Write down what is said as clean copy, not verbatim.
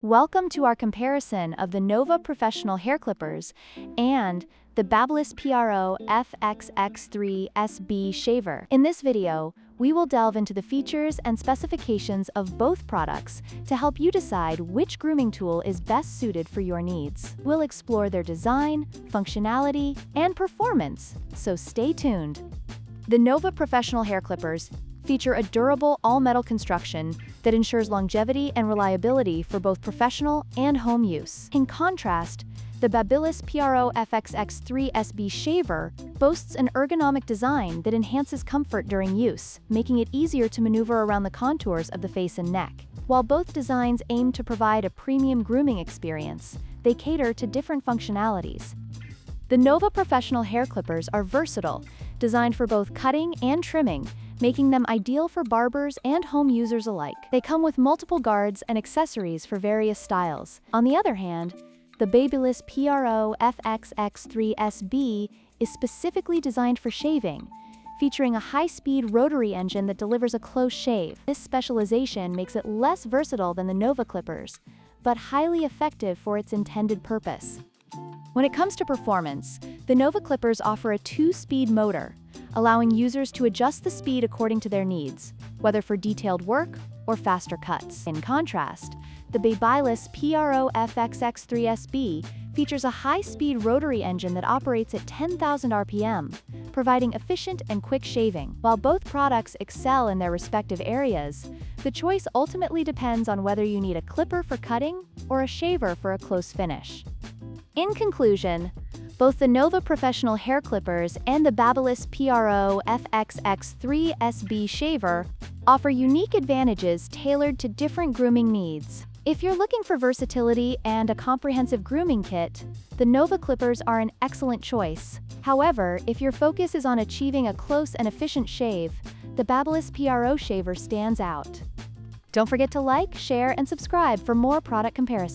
Welcome to our comparison of the Novah professional hair clippers and the BaBylissPRO FXX3SB shaver. In this video, we will delve into the features and specifications of both products to help you decide which grooming tool is best suited for your needs. We'll explore their design, functionality, and performance, so stay tuned. The Novah professional hair clippers feature a durable all-metal construction that ensures longevity and reliability for both professional and home use. In contrast, the BaBylissPRO FXX3SB shaver boasts an ergonomic design that enhances comfort during use, making it easier to maneuver around the contours of the face and neck. While both designs aim to provide a premium grooming experience, they cater to different functionalities. The Novah professional hair clippers are versatile, designed for both cutting and trimming, making them ideal for barbers and home users alike. They come with multiple guards and accessories for various styles. On the other hand, the BaBylissPRO FXX3SB is specifically designed for shaving, featuring a high-speed rotary engine that delivers a close shave. This specialization makes it less versatile than the Novah clippers, but highly effective for its intended purpose. When it comes to performance, the Novah clippers offer a 2-speed motor, allowing users to adjust the speed according to their needs, whether for detailed work or faster cuts. In contrast, the BaBylissPRO FXX3SB features a high-speed rotary engine that operates at 10,000 RPM, providing efficient and quick shaving. While both products excel in their respective areas, the choice ultimately depends on whether you need a clipper for cutting or a shaver for a close finish. In conclusion, both the Novah professional hair clippers and the BaBylissPRO FXX3SB shaver offer unique advantages tailored to different grooming needs. If you're looking for versatility and a comprehensive grooming kit, the Novah clippers are an excellent choice. However, if your focus is on achieving a close and efficient shave, the BaBylissPRO shaver stands out. Don't forget to like, share, and subscribe for more product comparisons.